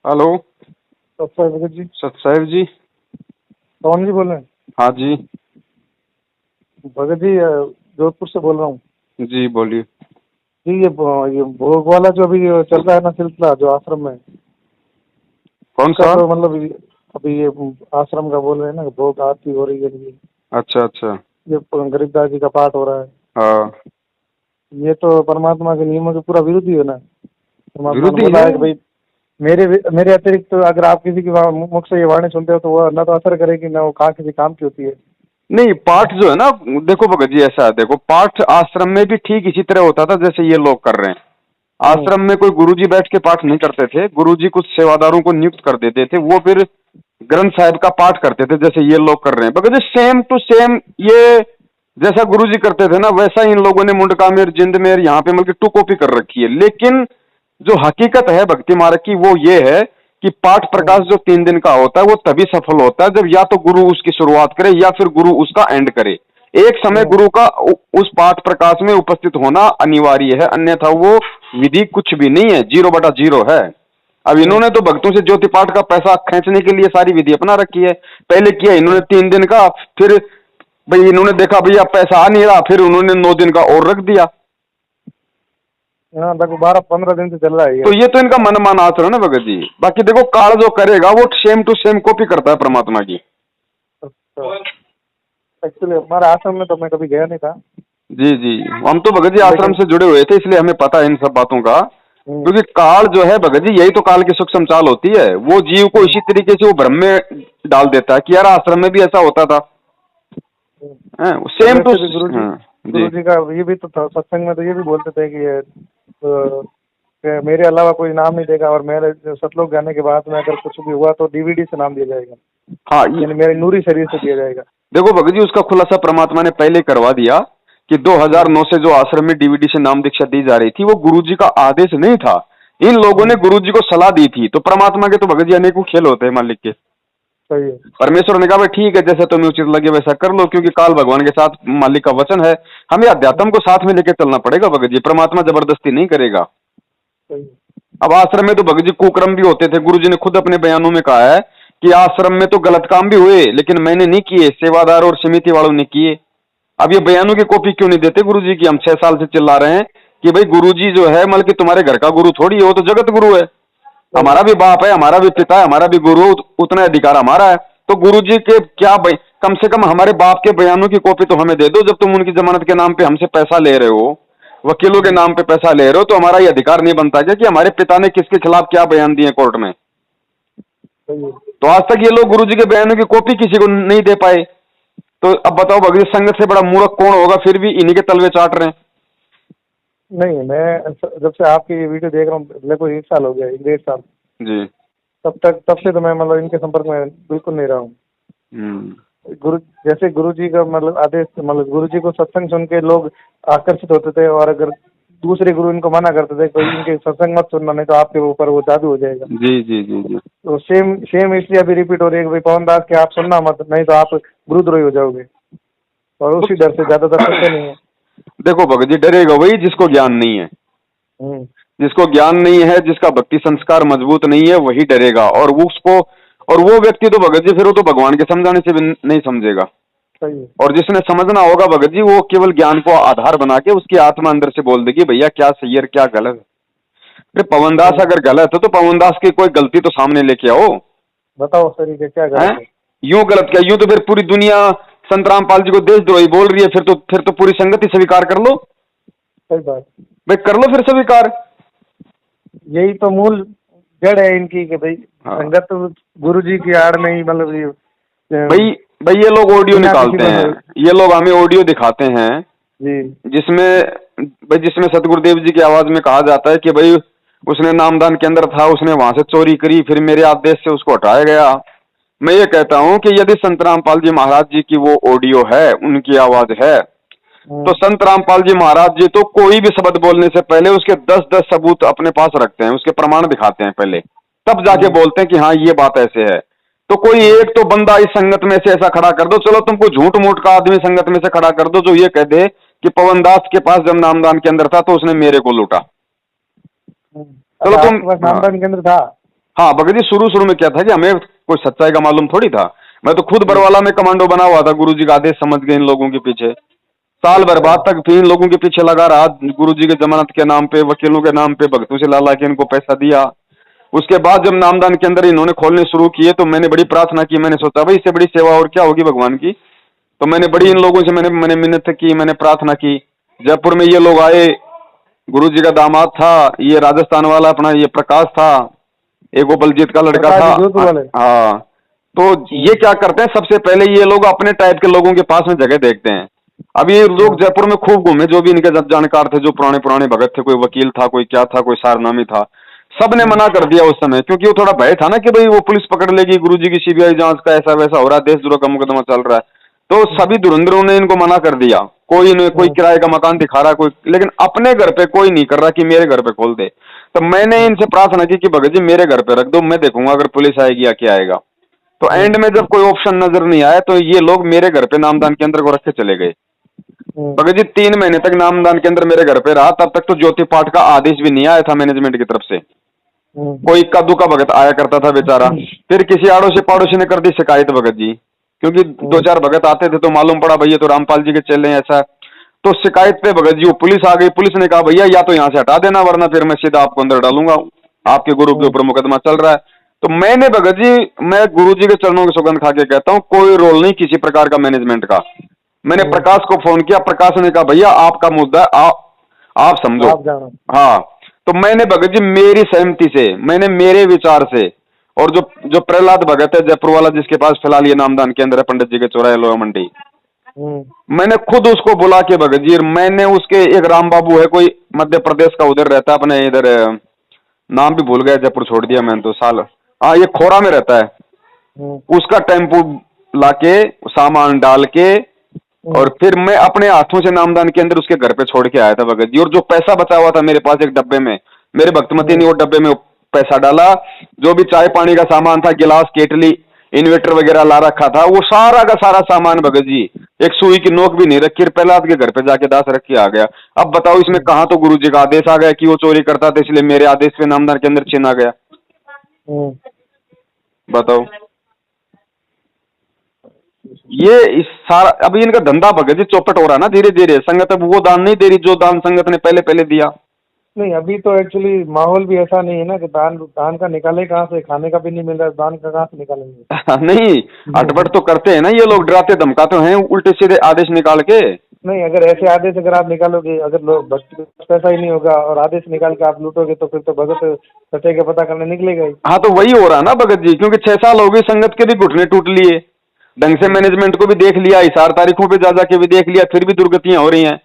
Hello. सत्साई Bhagat ji. सतसाहिब जी। कौन जी बोल रहे हैं? हाँ जी। भगत जी जोधपुर से बोल रहा हूँ जी बोलिए। जी। ये भोग वाला जो अभी चल रहा है ना सिलसिला, जो आश्रम में, कौन उसका सा? तो मतलब अभी ये आश्रम का बोल रहे हैं ना कि भोग आरती हो रही है ये। अच्छा अच्छा। ये गरीबदास जी का पाठ हो रहा है। हाँ। ये तो परमात्मा के नियमों के पूरा विरोधी है ना। परमात्मा ने विरोधी बोला है। है कि भाई मेरे मेरे अतिरिक्त तो अगर आप किसी की मुख से ये वाणी सुनते हो तो वो ना तो असर करेगी, ना वो कहाँ किसी काम की होती है। नहीं, पाठ जो है ना, देखो भगत जी, ऐसा है, देखो, पाठ आश्रम में भी ठीक इसी तरह होता था जैसे ये लोग कर रहे हैं। हम्म। आश्रम में कोई गुरुजी बैठ के पाठ नहीं करते थे, गुरुजी कुछ सेवादारों को नियुक्त कर देते थे, वो फिर ग्रंथ साहिब का पाठ करते थे जैसे ये लोग कर रहे हैं Bhagat ji, same to same. ये जैसा गुरुजी करते थे ना वैसा इन लोगों ने मुंडकामेर जिंदमेर यहाँ पे मतलब टू कॉपी कर रखी है। लेकिन जो हकीकत है भक्ति मार्ग की वो ये है कि पाठ प्रकाश हम्म। जो 3 दिन का होता है वो तभी सफल होता है जब या तो गुरु उसकी शुरुआत करे या फिर गुरु उसका एंड करे। एक समय हम्म। गुरु का उस पाठ प्रकाश में उपस्थित होना अनिवार्य है, अन्यथा वो विधि कुछ भी नहीं है, 0/0 है। अब हम्म। इन्होंने तो भक्तों से ज्योति पाठ का पैसा खींचने के लिए सारी विधि अपना रखी है। पहले किया इन्होंने 3 दिन का, फिर भाई इन्होंने देखा भैया पैसा आ नहीं रहा, फिर उन्होंने 9 दिन का और रख दिया। हाँ, लगभग 12-15 दिन से चल रहा है तो ये। ये तो इनका मनमाना आचरण है भगत जी। बाकी देखो, काल जो करेगा वो सेम टू सेम कॉपी करता है परमात्मा की। अच्छा। एक्चुअली हमारे आश्रम में तो मैं कभी गया नहीं था। जी जी। हम तो भगत जी आश्रम लेकिन से जुड़े हुए थे इसलिए हमें पता है इन सब बातों का। हम्म। क्योंकि काल जो है भगत जी, यही तो काल की सूक्ष्म चाल होती है, वो जीव को हम्म। इसी तरीके से वो भ्रम में डाल देता है कि यार आश्रम में भी ऐसा होता था। हम्म। और सेम टू। वैसे भी हाँ जी। गुरु जी का ये भी तो था, सत्संग में तो ये भी बोलते थे कि कि मेरे अलावा कोई नाम नहीं देगा, और मेरे सतलोक जाने के बाद में अगर कुछ भी हुआ तो डीवीडी से नाम दिया जाएगा, हाँ यानी मेरे नूरी शरीर से दिया जाएगा। देखो भगत जी, उसका खुलासा परमात्मा ने पहले करवा दिया कि हम्म। 2009 से जो आश्रम में डीवीडी से नाम दीक्षा दी जा रही थी वो गुरुजी का आदेश नहीं था। इन लोगों ने हम्म। गुरुजी को सलाह दी थी। तो परमात्मा के तो भगत जी अनेकों खेल होते हैं मालिक के। सही है। परमेश्वर ने कहा भाई ठीक है, जैसा तुम्हें उचित लगे वैसा कर लो, क्योंकि काल भगवान के साथ मालिक का वचन है। हमें अध्यात्म हम्म। को साथ में लेकर चलना पड़ेगा भगत जी, परमात्मा जबरदस्ती नहीं करेगा। सही है। अब आश्रम में तो भगत जी कुक्रम भी होते थे। गुरुजी ने खुद अपने बयानों में कहा है कि आश्रम में तो गलत काम भी हुए लेकिन मैंने नहीं किए, सेवादार और समिति वालों ने किए। अब ये बयानों की कॉपी क्यों नहीं देते गुरुजी की? हम 6 साल से चिल्ला रहे हैं कि भाई गुरुजी जो है मतलब कि तुम्हारे घर का गुरु थोड़ी है, वो तो जगत गुरु है। सही हमारा है। भी बाप है, हमारा भी पिता है, हमारा भी गुरु, उतना अधिकार हमारा है। तो गुरुजी के क्या कम से कम हमारे बाप के बयानों की कॉपी तो हमें दे दो। जब तुम उनकी जमानत के नाम पे हमसे पैसा ले रहे हो, वकीलों के हम्म। नाम पे पैसा ले रहे हो, तो हमारा ये अधिकार नहीं बनता क्या कि हमारे पिता ने किसके खिलाफ क्या बयान दिए कोर्ट में? सही है। तो आज तक ये लोग गुरुजी के बयानों की कॉपी किसी को नहीं दे पाए। तो अब बताओ भगत, संगत से बड़ा मूर्ख कौन होगा? फिर भी इन्हीं के तलवे चाट रहे हैं। नहीं, मैं जब से आपकी ये वीडियो देख रहा हूँ, मेरे को 1 साल हो गया, 1 1.5 साल। जी। तब से तो मैं मतलब इनके संपर्क में बिल्कुल नहीं रहा हूँ। हम्म। गुरु जैसे गुरु जी का मतलब आदेश, मतलब गुरु जी को सत्संग सुन के लोग आकर्षित होते थे, और अगर दूसरे गुरु इनको मना करते थे कोई इनके सत्संग मत सुनना, नहीं तो आपके ऊपर वो जादू हो जाएगा। जी जी जी जी। तो सेम सेम इसलिए अभी रिपीट हो रही है कि भाई पवन दास के आप सुनना मत, नहीं तो आप गुरुद्रोही हो जाओगे। और उसी डर से ज्यादातर सुनते नहीं है। देखो भगत जी, डरेगा वही जिसको ज्ञान नहीं है। हम्म। जिसको ज्ञान नहीं है, जिसका भक्ति संस्कार मजबूत नहीं है, वही डरेगा। और वो उसको, और वो व्यक्ति तो भगत जी फिर वो तो भगवान के समझाने से भी नहीं समझेगा। सही है। और जिसने समझना होगा भगत जी, वो केवल ज्ञान को आधार बना के उसकी आत्मा अंदर से बोल देगी भैया क्या सही है क्या गलत है। फिर पवनदास सही है। अगर गलत है तो पवनदास की कोई गलती तो सामने लेके आओ। बताओ सर, ये क्या हैं? गलत है? यूं गलत क्या? यूं तो फिर पूरी दुनिया संत रामपाल जी को देशद्रोही बोल रही है। फिर तो पूरी संगति स्वीकार कर लो। सही बात। भाई कर लो फिर स्वीकार। यही तो मूल जड़ है इनकी कि भाई हाँ। संगत गुरु जी की आड़ में ही, मतलब ये भाई भाई ये लोग ऑडियो बिना किसी निकालते हैं, मतलब। ये लोग हमें ऑडियो दिखाते हैं जी। जिसमें सतगुरुदेव जी की आवाज में कहा जाता है कि भाई उसने नामदान के अंदर था, उसने वहां से चोरी करी, फिर मेरे आदेश से उसको हटाया गया। मैं ये कहता हूं कि यदि संत रामपाल जी महाराज जी की वो ऑडियो है, उनकी आवाज है, तो संत रामपाल जी महाराज जी तो कोई भी शब्द बोलने से पहले उसके 10-10 सबूत अपने पास रखते हैं, उसके प्रमाण दिखाते हैं पहले, तब जाके बोलते हैं कि हाँ ये बात ऐसे है। तो कोई एक तो बंदा इस संगत में से ऐसा खड़ा कर दो, चलो तुमको झूठ मूठ का आदमी संगत में से खड़ा कर दो जो ये कह दे कि पवनदास के पास जब नामदान के अंदर था तो उसने मेरे को लूटा। चलो अच्छा, तुम, आपके पास हाँ, नामदान केंद्र था? हाँ भगत जी, शुरू शुरू में क्या था कि हमें कोई सच्चाई का मालूम थोड़ी था। मैं तो खुद बरवाला में कमांडो बना हुआ था, गुरुजी का आदेश समझ के इन लोगों के पीछे साल भर बाद तक फिर इन लोगों के पीछे लगा रहा। गुरुजी के जमानत के नाम पे, वकीलों के नाम पे, भक्तों से ला ला के इनको पैसा दिया। उसके बाद जब नामदान के अंदर इन्होंने खोलने शुरू किए तो मैंने बड़ी प्रार्थना की। मैंने सोचा भाई इससे बड़ी सेवा और क्या होगी भगवान की। तो मैंने बड़ी इन लोगों से मैंने मैंने मिन्नत की, मैंने प्रार्थना की। जयपुर में ये लोग आए, गुरुजी का दामाद था, ये राजस्थान वाला अपना ये प्रकाश था, एक वो बलजीत का लड़का प्रकाश था। जी, जोधपुर वाले। हाँ, तो ये क्या करते हैं, सबसे पहले ये लोग अपने टाइप के लोगों के पास में जगह देखते हैं। अब ये लोग जयपुर में खूब घूमे, जो भी इनके जानकार थे, जो पुराने पुराने भगत थे, कोई वकील था, कोई क्या था, कोई सारनामी था, सबने मना कर दिया उस समय, क्योंकि वो थोड़ा भय था ना कि भाई वो पुलिस पकड़ लेगी, गुरुजी की सीबीआई जांच का ऐसा वैसा हो रहा है, देशद्रोह का मुकदमा चल रहा है। तो सभी धुरंधरों ने इनको मना कर दिया। कोई किराए का मकान दिखा रहा, कोई, लेकिन अपने घर पे कोई नहीं कर रहा कि मेरे घर पे खोल दे। तो मैंने इनसे प्रार्थना की कि भगत जी मेरे घर पे रख दो, मैं देखूंगा अगर पुलिस आएगी या क्या आएगा। तो एंड में जब कोई ऑप्शन नजर नहीं आया तो ये लोग मेरे घर पे नामदान केंद्र को रख के चले गए। भगत जी 3 महीने तक नामदान केंद्र मेरे घर पे रहा। तब तक तो ज्योति पाठ का आदेश भी नहीं आया था मैनेजमेंट की तरफ से। कोई कद्दू का भगत आया करता था बेचारा। फिर किसी आड़ोसी पड़ोसी ने कर दी शिकायत भगत जी, क्योंकि 2-4 भगत आते थे तो मालूम पड़ा भैया तो रामपाल जी के चेले हैं ऐसा। तो शिकायत पे भगत जी वो पुलिस आ गई। पुलिस ने कहा भैया या तो यहाँ से हटा देना, वरना फिर मैं सीधा आपको अंदर डालूंगा, आपके गुरु के ऊपर मुकदमा चल रहा है। तो मैंने भगत जी, मैं गुरु जी के चरणों की सौगंध खा के कहता हूँ, कोई रोल नहीं किसी प्रकार का मैनेजमेंट का। मैंने प्रकाश को फोन किया, प्रकाश ने कहा भैया आपका मुद्दा है, आप समझो। हाँ, तो मैंने भगत जी मेरी सहमति से, मैंने मेरे विचार से, और जो जो प्रहलाद भगत है जयपुर वाला, जिसके पास फिलहाल ये नामदान केंद्र है पंडित जी के चौराहे लोहा मंडी, मैंने खुद उसको बुला के भगत जी, मैंने उसके एक राम बाबू है कोई मध्य प्रदेश का, उधर रहता है अपने इधर, नाम भी भूल गया, जयपुर छोड़ दिया मैंने तो साल। हाँ, ये खोरा में रहता है। उसका टेम्पू लाके सामान डाल के और फिर मैं अपने हाथों से नामदान के अंदर उसके घर पे छोड़ के आया था भगत जी। और जो पैसा बचा हुआ था मेरे पास एक डब्बे में, मेरे भक्तमती ने वो डब्बे में पैसा डाला। जो भी चाय पानी का सामान था, गिलास, केटली, इन्वर्टर वगैरह ला रखा था, वो सारा का सारा सामान भगत जी, एक सुई की नोक भी नहीं रखी, प्रहलाद के घर पे जाके दास रख के आ गया। अब बताओ इसमें कहाँ तो गुरु जी का आदेश आ गया कि वो चोरी करता था, इसलिए मेरे आदेश पे नामदान के अंदर छीना गया। बताओ, ये इस सारा अभी इनका धंधा भगत जी चौपट हो रहा है ना धीरे धीरे। संगत अब वो दान नहीं दे रही जो दान संगत ने पहले पहले दिया। नहीं, अभी तो एक्चुअली माहौल भी ऐसा नहीं है ना कि दान का निकाले कहाँ से, खाने का भी नहीं मिल रहा है, दान का कहाँ से निकालेंगे। नहीं, अटपट तो करते हैं ना ये लोग, डराते धमकाते हैं उल्टे सीधे आदेश निकाल के। नहीं, अगर ऐसे आदेश अगर आप निकालोगे, अगर लोग भक्ति के पास पैसा ही नहीं होगा और आदेश निकाल के आप लूटोगे तो फिर तो भगत सच्चाई का पता करने निकलेगा ही। हाँ, तो वही हो रहा ना भगत जी, क्योंकि 6 साल हो गए, संगत के भी घुटने टूट लिए, ढंग से मैनेजमेंट को भी देख लिया, हिसार तारीखों पे जा के भी देख लिया, फिर भी दुर्गतियां हो रही हैं।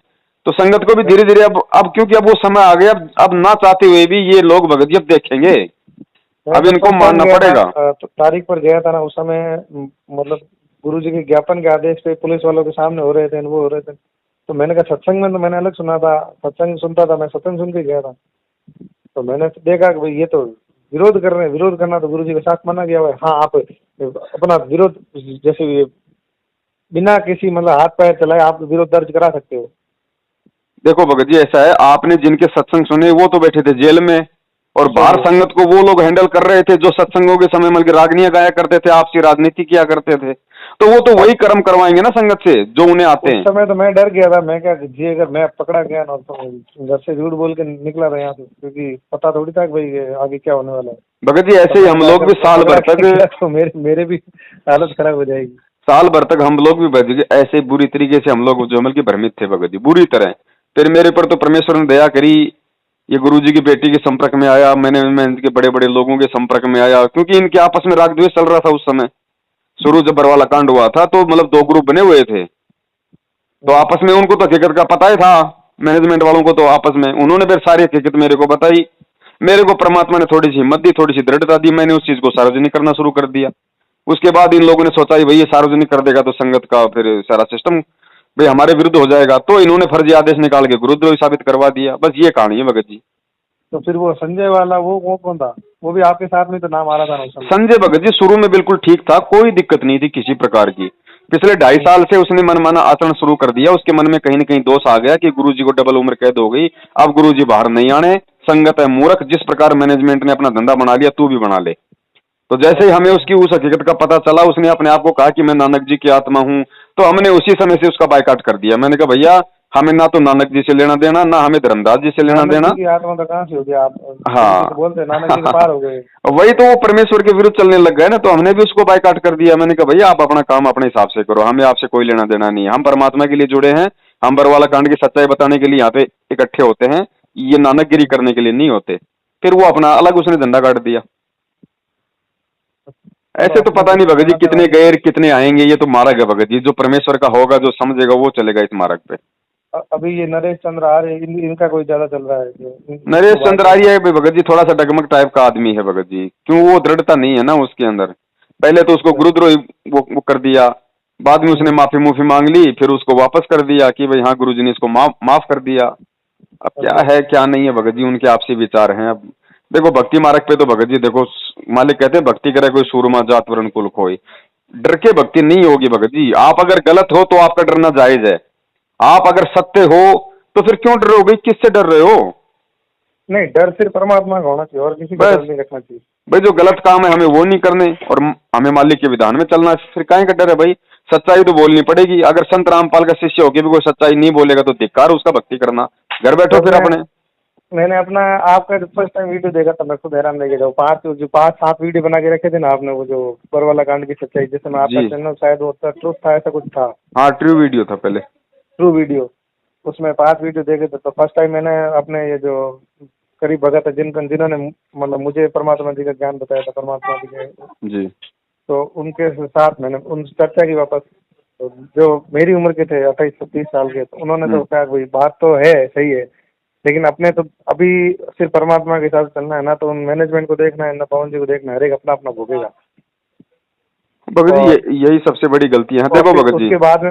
तो संगत को भी धीरे धीरे अब क्योंकि अब वो समय आ गया, अब ना चाहते हुए भी ये लोग भगत जी अब देखेंगे, अब इनको मानना पड़ेगा। तारीख पर गया था ना उस समय, मतलब गुरुजी के ज्ञापन के आदेश पे पुलिस वालों के सामने हो रहे थे, वो हो रहे थे। तो मैंने कहा सत्संग में तो मैंने अलग सुना था, सत्संग सुनता था मैं, सत्संग सुन के गया था। तो मैंने देखा कि भाई ये तो विरोध कर रहे हैं, विरोध करना तो गुरुजी के साथ मना किया हुआ है। हाँ, आप अपना विरोध जैसे बिना किसी मतलब हाथ पैर चलाए आप विरोध दर्ज करा सकते हो। देखो भगत जी ऐसा है, आपने जिनके सत्संग सुने वो तो बैठे थे जेल में, और बाहर संगत को वो लोग हैंडल कर रहे थे जो सत्संगों के समय मतलब रागनियां गाया करते थे, आपसी राजनीति किया करते थे। तो वो तो वही कर्म करवाएंगे ना संगत से जो उन्हें आते हैं। उस समय तो मैं डर गया था, मैं क्या जी अगर मैं पकड़ा गया ना तो घर से झूठ बोल के निकला था यहाँ से, क्योंकि पता थोड़ी था कि भाई आगे क्या होने वाला है। भगत जी ऐसे ही हम लोग भी साल भर तक तो मेरे भी हालत खराब हो जाएगी। साल भर तक हम लोग भी भगत जी ऐसे बुरी तरीके से हम लोग जो की भ्रमित थे भगत जी, बुरी तरह। फिर मेरे पर तो परमेश्वर ने दया करी, ये गुरुजी की बेटी के संपर्क में आया, मैं इनके बड़े बड़े लोगों के संपर्क में आया, क्योंकि इनके आपस में राग द्वेष चल रहा था उस समय। शुरू जब बरवाला कांड हुआ था तो मतलब 2 ग्रुप बने हुए थे, तो आपस में उनको तो हकीकत का पता ही था, मैनेजमेंट वालों को तो आपस में उन्होंने फिर सारी हकीकत मेरे को बताई। मेरे को परमात्मा ने थोड़ी सी हिम्मत दी, थोड़ी सी दृढ़ता दी, मैंने उस चीज को सार्वजनिक करना शुरू कर दिया। उसके बाद इन लोगों ने सोचा भाई ये सार्वजनिक कर देगा तो संगत का फिर सारा सिस्टम भाई हमारे विरुद्ध हो जाएगा, तो इन्होंने फर्जी आदेश निकाल के गुरुद्रोही साबित करवा दिया। बस ये कहानी है भगत जी। तो फिर वो संजय वाला वो कौन था? वो भी आपके साथ में तो नाम आ रहा था ना? संजय भगत जी शुरू में बिल्कुल ठीक था, कोई दिक्कत नहीं थी किसी प्रकार की। पिछले 2.5 साल से उसने मनमाना आचरण शुरू कर दिया। उसके मन में कहीं न कहीं दोष आ गया कि गुरुजी को डबल उम्र कैद हो गई, अब गुरुजी बाहर नहीं आने, संगत है मूर्ख, जिस प्रकार मैनेजमेंट ने अपना धंधा बना लिया तू भी बना ले। तो जैसे ही हमें उसकी उस हकीकत का पता चला, उसने अपने आप को कहा कि मैं नानक जी की आत्मा हूँ, तो हमने उसी समय से उसका बायकॉट कर दिया। मैंने कहा भैया हमें ना तो नानक जी से लेना देना, ना हमें धर्मदास जी से लेना नानक देना। जी की आत्मा तो कहाँ से होगी, आप हाँ तो बोलते हैं नानक जी के पार हो गए। वही तो, वो परमेश्वर के विरुद्ध चलने लग गए ना, तो हमने भी उसको बायकॉट कर दिया। मैंने कहा भैया आप अपना काम अपने हिसाब से करो, हमें आपसे कोई लेना देना नहीं है, हम परमात्मा के लिए जुड़े हैं, हम बरवाला कांड की सच्चाई बताने के लिए यहाँ पे इकट्ठे होते हैं, ये नानकगिरी करने के लिए नहीं होते। फिर वो अपना अलग उसने धंधा काट दिया। ऐसे तो पता नहीं भगत जी कितने गए कितने आएंगे, ये तो मार्ग है भगत जी, जो परमेश्वर का होगा, जो समझेगा वो चलेगा इस मार्ग पे। अभी ये नरेश चंद्र आर्य इनका कोई ज्यादा चल रहा है नरेश चंद्र आर्य है भगत जी, थोड़ा सा डगमग टाइप का आदमी है भगत जी, क्यों वो दृढ़ता नहीं है ना उसके अंदर। पहले तो उसको गुरुद्रोही वो कर दिया, बाद में उसने माफी मुफी मांग ली, फिर उसको वापस कर दिया कि भाई हाँ गुरुजी ने इसको माफ कर दिया। अब क्या है क्या नहीं है भगत जी, उनके आपसी विचार हैं। अब देखो भक्ति मार्ग पे तो भगत जी देखो, मालिक कहते हैं भक्ति करे कोई सूरमा जात वर्ण कुल खोई। डर के भक्ति नहीं होगी भगत जी। आप अगर गलत हो तो आपका डरना जायज है, आप अगर सत्य हो तो फिर क्यों डर रहे हो भाई, किससे डर रहे हो? नहीं, डर सिर्फ परमात्मा का होना चाहिए और किसी का डर नहीं रखना चाहिए भाई। जो गलत काम है हमें वो नहीं करने और हमें मालिक के विधान में चलना है, फिर काहे का डर है भाई? सच्चाई तो बोलनी पड़ेगी। अगर संत रामपाल का शिष्य होकर भी कोई सच्चाई नहीं बोलेगा तो धिक्कार उसका भक्ति करना। घर बैठो फिर अपने। मैंने अपना आपका फर्स्ट टाइम वीडियो देखा था, मैं खुद हैरान रह गया। जो 5-7 वीडियो बना के रखे थे ना आपने, वो जो बरवाला कांड की सच्चाई, जैसे मैं आपका चैनल शायद वो ट्रुथ था, ऐसा कुछ था। हाँ ट्रू वीडियो था पहले, ट्रू वीडियो। उसमें 5 वीडियो देखे थे, तो फर्स्ट टाइम मैंने अपने ये जो करीब भगत है जिन्होंने मतलब मुझे परमात्मा जी का ज्ञान बताया था, परमात्मा जी के जी, तो उनके साथ मैंने उन चर्चा की वापस। तो जो मेरी उम्र के थे 28-30 साल के, तो उन्होंने तो कहा भाई बात तो है सही है, लेकिन अपने तो अभी सिर्फ परमात्मा के साथ चलना है ना, तो उन मैनेजमेंट को देखना है ना पवन जी को देखना है, हर एक अपना अपना भोगेगा। भगत जी यही सबसे बड़ी गलती है। देखो भगत जी,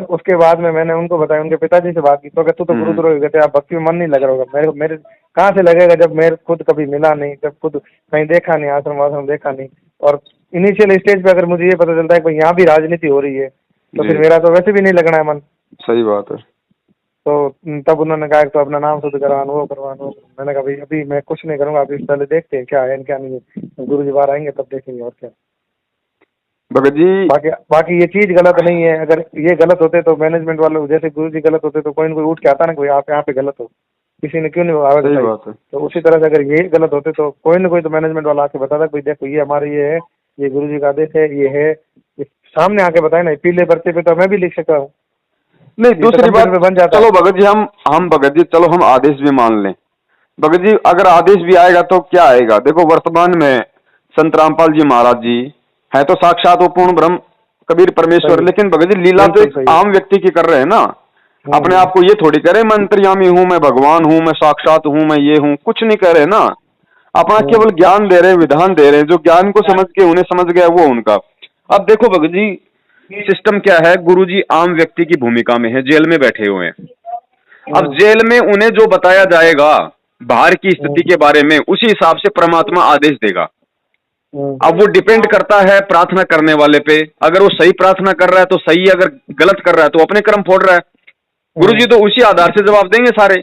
उसके बाद में मैंने उनको बताया, उनके पिताजी से बात की, तो कहते तू तो गुरुद्रोही कहते आप भक्ति में मन नहीं लग रहा होगा। मेरे कहाँ से लगेगा जब मेरे खुद कभी मिला नहीं, जब खुद कहीं देखा नहीं, आश्रम देखा नहीं। और इनिशियल स्टेज पे अगर मुझे ये पता चलता है कि यहाँ भी राजनीति हो रही है, तो फिर मेरा तो वैसे भी नहीं लगना है मन। सही बात है। तो तब उन्होंने कहा तो अपना नाम शुद्ध करवाना, वो करवाना। मैंने कहा भाई अभी मैं कुछ नहीं करूँगा, अभी पहले देखते हैं क्या है क्या नहीं है, गुरु जी बाहर आएंगे तब देखेंगे और क्या। भगत जी बाकी ये चीज गलत नहीं है। अगर ये गलत होते तो मैनेजमेंट वाले जैसे गुरु जी गलत होते तो कोई ना कोई उठ के आता ना, कोई आप यहाँ पे गलत हो, किसी ने क्यों नहीं आवाज उठाई। तो उसी तरह से अगर ये गलत होते तो कोई ना कोई तो मैनेजमेंट वाला आके बताता भाई देखो ये हमारे ये है, ये गुरु जी का आदेश है, ये है, ये सामने आके बताए ना। पीले पर्चे पे तो मैं भी लिख सकता हूँ। नहीं दूसरी बात बन जाता। चलो भगत जी हम भगत जी चलो हम आदेश भी मान लें। भगत जी अगर आदेश भी आएगा तो क्या आएगा? देखो वर्तमान में संत रामपाल जी महाराज जी है तो साक्षात वो पूर्ण ब्रह्म कबीर परमेश्वर, लेकिन भगत जी लीला तो एक आम व्यक्ति की कर रहे हैं ना। अपने आप को ये थोड़ी कह रहे मैं अंतर्यामी हूँ, मैं भगवान हूँ, मैं साक्षात हूँ, मैं ये हूँ, कुछ नहीं कह रहे ना। अपना केवल ज्ञान दे रहे हैं, विधान दे रहे हैं। जो ज्ञान को समझ के उन्हें समझ गया वो उनका। अब देखो भगत जी सिस्टम क्या है, गुरुजी आम व्यक्ति की भूमिका में है, जेल में बैठे हुए हैं। अब जेल में उन्हें जो बताया जाएगा बाहर की स्थिति के बारे में, उसी हिसाब से परमात्मा आदेश देगा। अब वो डिपेंड करता है प्रार्थना करने वाले पे। अगर वो सही प्रार्थना कर रहा है तो सही, अगर गलत कर रहा है तो अपने कर्म फोड़ रहा है। गुरुजी तो उसी आधार से जवाब देंगे सारे।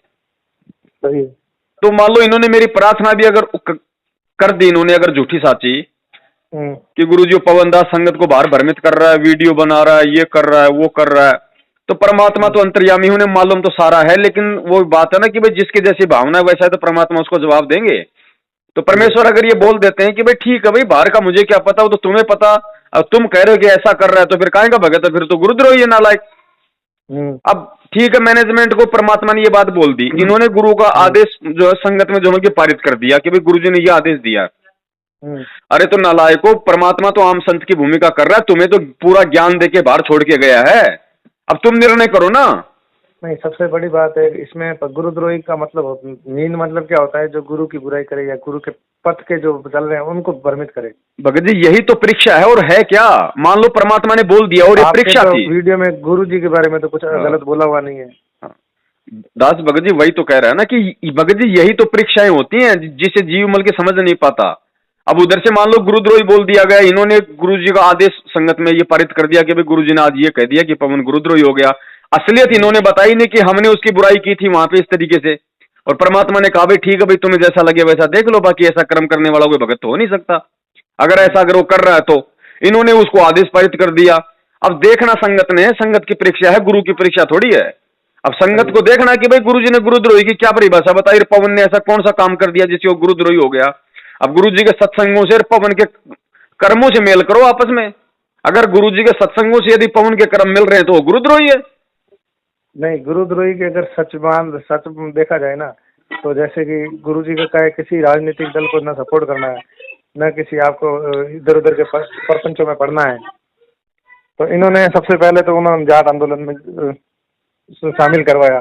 तो मान लो इन्होंने मेरी प्रार्थना भी अगर कर दी, इन्होंने अगर झूठी साची कि गुरुजी पवन दास संगत को बाहर भ्रमित कर रहा है, वीडियो बना रहा है, ये कर रहा है, वो कर रहा है, तो परमात्मा तो अंतर्यामी, उन्हें मालूम तो सारा है। लेकिन वो बात है ना कि भाई जिसके जैसी भावना है वैसा है, तो परमात्मा उसको जवाब देंगे। तो परमेश्वर अगर ये बोल देते हैं कि भाई ठीक है भाई बाहर का मुझे क्या पता, वो तो तुम्हें पता, अब तुम कह रहे हो कि ऐसा कर रहा है, तो फिर काहे का भगत है, फिर तो गुरुद्रोही है, नालायक। अब ठीक है मैनेजमेंट को परमात्मा ने ये बात बोल दी, इन्होंने गुरु का आदेश जो है संगत में जो है पारित कर दिया कि भाई गुरुजी ने ये आदेश दिया। अरे तो नालायको, परमात्मा तो आम संत की भूमिका कर रहा है, तुम्हें तो पूरा ज्ञान देके बाहर छोड़ के गया है, अब तुम निर्णय करो ना। नहीं, सबसे बड़ी बात है इसमें गुरुद्रोही का मतलब मीन मतलब क्या होता है, जो गुरु की बुराई करे या गुरु के पथ के जो चल रहे हैं उनको भ्रमित करे। भगत जी यही तो परीक्षा है, और है क्या? मान लो परमात्मा ने बोल दिया और ये परीक्षा थी। वीडियो में गुरु जी के बारे में तो कुछ गलत बोला हुआ नहीं है। दास भगत जी वही तो कह रहा है ना कि भगत जी यही तो परीक्षाएं होती हैं जिसे जीव मल के समझ नहीं पाता। अब उधर से मान लो गुरुद्रोही बोल दिया गया, इन्होंने गुरुजी का आदेश संगत में ये पारित कर दिया कि भाई गुरुजी ने आज ये कह दिया कि पवन गुरुद्रोही हो गया। असलियत इन्होंने बताई नहीं कि हमने उसकी बुराई की थी वहां पे इस तरीके से। और परमात्मा ने कहा भाई ठीक है भाई, तुम्हें जैसा लगे वैसा देख लो, बाकी ऐसा कर्म करने वाला कोई भगत तो हो नहीं सकता। अगर वो कर रहा है तो इन्होंने उसको आदेश पारित कर दिया। अब देखना संगत ने, संगत की परीक्षा है, गुरु की परीक्षा थोड़ी है। अब संगत को देखना कि भाई गुरुजी ने गुरुद्रोही की क्या परिभाषा बताई, पवन ने ऐसा कौन सा काम कर दिया जिससे वो गुरुद्रोही हो गया। अब गुरुजी के सत्संगों से पवन के कर्मों से मेल करो आपस में। अगर गुरुजी के सत्संगों से यदि पवन के कर्म मिल रहे हैं तो वो गुरुद्रोही है। नहीं, गुरुद्रोही के अगर सच देखा जाए ना, तो जैसे कि गुरुजी का क्या है, किसी राजनीतिक दल को ना सपोर्ट करना है, न किसी आपको इधर उधर के प्रपंचों में पढ़ना है। तो इन्होंने सबसे पहले तो उन्होंने जाट आंदोलन में शामिल करवाया।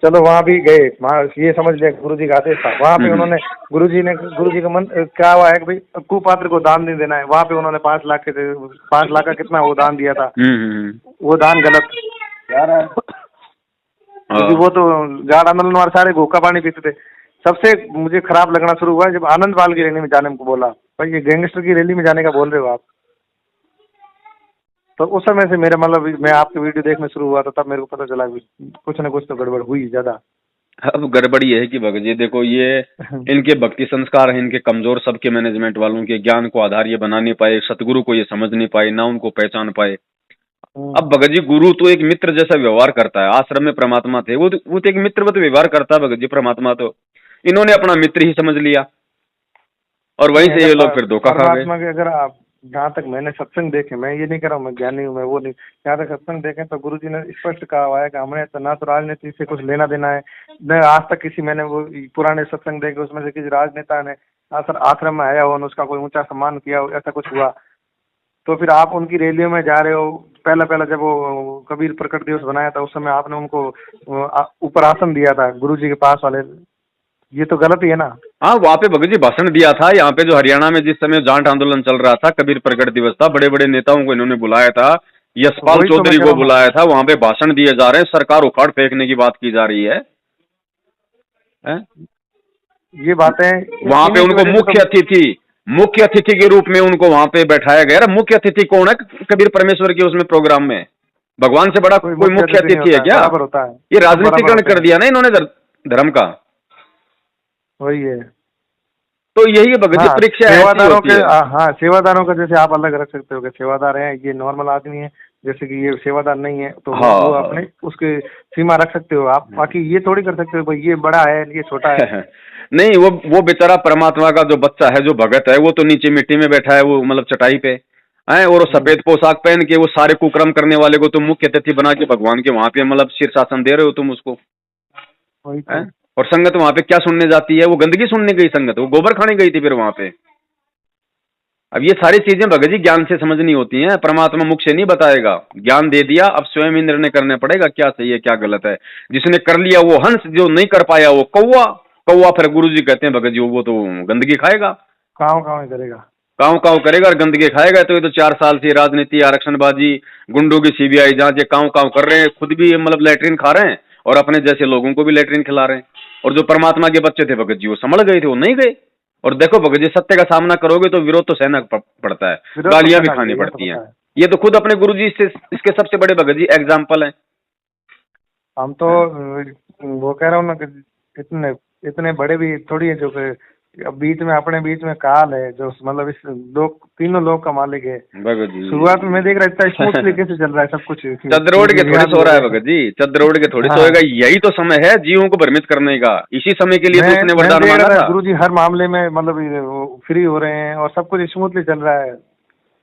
चलो वहाँ भी गए, वहाँ ये समझ लिया गुरुजी का आदेश था। वहाँ पे उन्होंने गुरुजी का मन क्या हुआ है कि भाई कुपात्र को दान नहीं देना है। वहाँ पे उन्होंने 5 लाख का कितना वो दान दिया था, वो दान गलत यार है। क्योंकि वो तो जाट आंदोलन वाले सारे गोका पानी पीते थे। सबसे मुझे खराब लगना शुरू हुआ जब आनंद पाल की रैली में जाने को बोला। भाई ये गैंगस्टर की रैली में जाने का बोल रहे हो आप। तो उस समय से मेरा मतलब मैं आपकी वीडियो देखना शुरू हुआ तो तब मेरे को पता चला कि कुछ ना कुछ तो गड़बड़ हुई ज्यादा। अब गड़बड़ ये है कि भगत जी देखो, ये इनके भक्ति संस्कार हैं, इनके कमजोर, सबके मैनेजमेंट वालों के ज्ञान को आधार ये बना नहीं पाए, सतगुरु को ये समझ नहीं पाए, ना उनको पहचान पाए। अब भगत जी गुरु तो एक मित्र जैसा व्यवहार करता है। आश्रम में परमात्मा थे, वो तो एक मित्रवत व्यवहार करता है भगत जी परमात्मा। तो इन्होंने अपना मित्र ही समझ लिया और वहीं से ये लोग फिर धोखा खा गए। परमात्मा के अगर आप, जहाँ तक मैंने सत्संग देखे, मैं ये नहीं कह रहा हूँ मैं ज्ञानी हूँ, मैं वो नहीं, जहाँ तक सत्संग देखे तो गुरुजी ने स्पष्ट कहा हुआ है कि हमने तो ना तो राजनीति से कुछ लेना देना है, न आज तक किसी, मैंने वो पुराने सत्संग देखे उसमें से किसी राजनेता ने आश्रम में आया हो और उसका कोई ऊंचा सम्मान किया हो, ऐसा कुछ हुआ। तो फिर आप उनकी रैलियों में जा रहे हो। पहला जब वो कबीर प्रकट दिवस बनाया था उस समय आपने उनको ऊपर आसन दिया था गुरुजी के पास वाले, ये तो गलत ही है ना। हाँ, वहाँ पे भगत जी भाषण दिया था। यहाँ पे जो हरियाणा में जिस समय जाट आंदोलन चल रहा था, कबीर प्रकट दिवस था, बड़े बड़े नेताओं को इन्होंने बुलाया था, यशपाल चौधरी को बुलाया था, वहाँ पे भाषण दिए जा रहे हैं, सरकार उखाड़ फेंकने की बात की जा रही है। ये बातें वहाँ पे उनको मुख्य अतिथि के रूप में उनको वहाँ पे बैठाया गया। मुख्य अतिथि कौन है कबीर परमेश्वर के उसमें प्रोग्राम में? भगवान से बड़ा कोई मुख्य अतिथि है क्या? ये राजनीतिकरण कर दिया ना इन्होंने धर्म का। वही है। तो यही भगत जी परीक्षा सेवादारों के, हाँ सेवादारों का जैसे आप अलग रख सकते हो कि सेवादार हैं, ये नॉर्मल आदमी है, जैसे कि ये सेवादार नहीं है, तो हाँ, वो अपने उसके सीमा रख सकते हो आप। बाकी ये थोड़ी कर सकते हो भाई ये बड़ा है ये छोटा है। नहीं, वो बेचारा परमात्मा का जो बच्चा है, जो भगत है, वो तो नीचे मिट्टी में बैठा है, वो मतलब चटाई पे है, और सफेद पोशाक पहन के वो सारे कुकर्म करने वाले को तुम मुख्य अतिथि बना के भगवान के वहां पे मतलब शीर्षासन दे रहे हो तुम उसको। और संगत वहां पे क्या सुनने जाती है? वो गंदगी सुनने गई संगत, वो गोबर खाने गई थी फिर वहां पे। अब ये सारी चीजें भगत जी ज्ञान से समझनी होती हैं, परमात्मा मुख से नहीं बताएगा। ज्ञान दे दिया, अब स्वयं ही निर्णय करने पड़ेगा क्या सही है क्या गलत है। जिसने कर लिया वो हंस, जो नहीं कर पाया वो कौवा। फिर गुरुजी कहते हैं भगत जी वो तो गंदगी खाएगा, काव करेगा और गंदगी खाएगा। तो ये तो 4 साल से राजनीति, आरक्षणबाजी, गुंडों की सीबीआई जांच, काव कर रहे हैं, खुद भी मतलब लैट्रिन खा रहे हैं और अपने जैसे लोगों को भी लैट्रिन खिला रहे हैं। और जो परमात्मा के बच्चे थे भगत जी वो संभल गए थे, वो नहीं गए। और देखो भगत जी, सत्य का सामना करोगे तो विरोध तो सहना पड़ता है, गालियां भी खानी पड़ती हैं। ये तो खुद अपने गुरुजी से इसके सबसे बड़े भगत जी एग्जाम्पल हैं। हम तो वो कह रहा हूँ ना कि इतने बड़े भी थोड़ी है, जो बीच में अपने बीच में काल है, जो मतलब इस तीनों लोग का मालिक है। शुरुआत में मैं देख रहा था स्मूथली कैसे चल रहा है सब कुछ। चद्रोड़ के थोड़ी सो रहा है भगत जी, चद्रोड़ के थोड़ी सोएगा। यही तो समय है जीवों को भ्रमित करने का। इसी समय के लिए तो उसने वरदान मांगा था। गुरुजी हर मामले में मतलब फ्री हो रहे हैं और सब कुछ स्मूथली चल रहा है।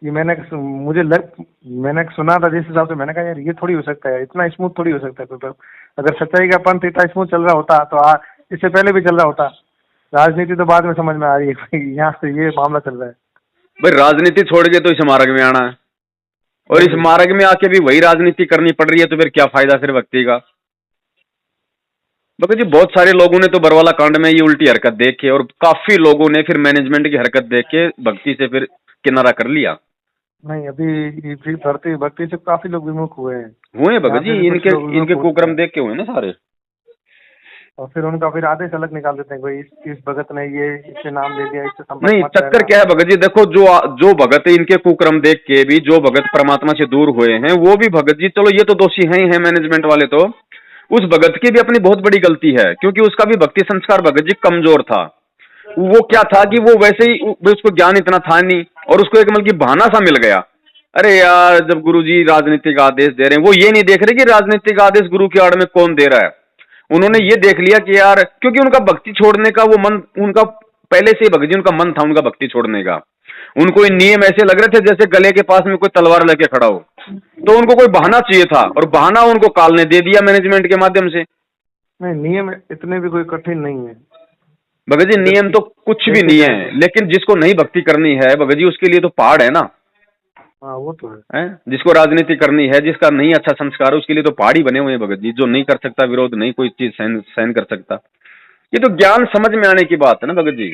ये मैंने सुना था जिस हिसाब से, मैंने कहा यार ये थोड़ी हो सकता है, इतना स्मूथ थोड़ी हो सकता है। तो अगर सच्चाई का पंथ इतना स्मूथ चल रहा होता तो इससे पहले भी चल रहा होता। राजनीति तो बाद में समझ में आ रही है, यहाँ से ये मामला चल रहा है। भाई राजनीति छोड़ के तो इस मार्ग में आना है, और इस मार्ग में आके भी वही राजनीति करनी पड़ रही है, तो फिर क्या फायदा फिर भक्ति का? भगत जी बहुत सारे लोगों ने तो बरवाला कांड में ये उल्टी हरकत देख के, और काफी लोगों ने फिर मैनेजमेंट की हरकत देख के भक्ति से फिर किनारा कर लिया। नहीं, अभी भक्ति से काफी लोग विमुख हुए भगत जी, इनके कुकर्म देख के हुए ना सारे। और फिर उनका फिर आदेश अलग निकाल देते हैं, भाई इस भगत ने ये इससे नाम ले दिया, इससे संपर्क नहीं। चक्कर क्या है भगत जी, देखो जो भगत इनके कुकर्म देख के भी, जो भगत परमात्मा से दूर हुए हैं, वो भी भगत जी चलो ये तो दोषी हैं ही हैं मैनेजमेंट वाले तो, उस भगत की भी अपनी बहुत बड़ी गलती है, क्योंकि उसका भी भक्ति संस्कार भगत जी कमजोर था। वो क्या था कि वो वैसे ही उसको ज्ञान इतना था नहीं, और उसको एक मतलब की बहाना सा मिल गया। अरे यार, जब गुरुजी राजनीतिक आदेश दे रहे हैं, वो ये नहीं देख रहे कि राजनीतिक आदेश गुरु की आड़ में कौन दे रहा है। उन्होंने ये देख लिया कि यार, क्योंकि उनका भक्ति छोड़ने का वो मन, उनका पहले से ही भगत जी उनका मन था उनका भक्ति छोड़ने का। उनको ये नियम ऐसे लग रहे थे जैसे गले के पास में कोई तलवार लेके खड़ा हो, तो उनको कोई बहाना चाहिए था, और बहाना उनको काल ने दे दिया मैनेजमेंट के माध्यम से। नहीं, नियम इतने भी कोई कठिन नहीं है भगत जी, नियम तो कुछ भी नहीं है, लेकिन जिसको नहीं भक्ति करनी है भगत जी, उसके लिए तो पहाड़ है ना। हाँ, वो तो है। जिसको राजनीति करनी है, जिसका नहीं अच्छा संस्कार है, उसके लिए तो पहाड़ ही बने हुए हैं भगत जी। जो नहीं कर सकता विरोध, नहीं कोई चीज सहन कर सकता। ये तो ज्ञान समझ में आने की बात है ना भगत जी।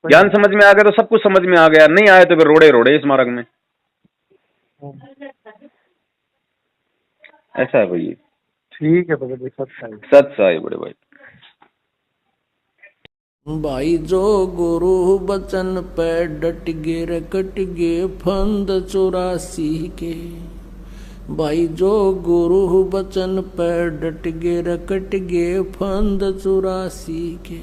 ज्ञान समझ में आ गया तो सब कुछ समझ में आ गया, नहीं आए तो फिर रोड़े रोड़े इस मार्ग में। ऐसा है भाई। ठीक है भगत जी, सत्य बड़े भाई। भाई जो गुरु बचन पे डट गे रे कट गे फंद 84 के। भाई जो गुरु बचन पे डट गे रे कट गे फंद 84 के।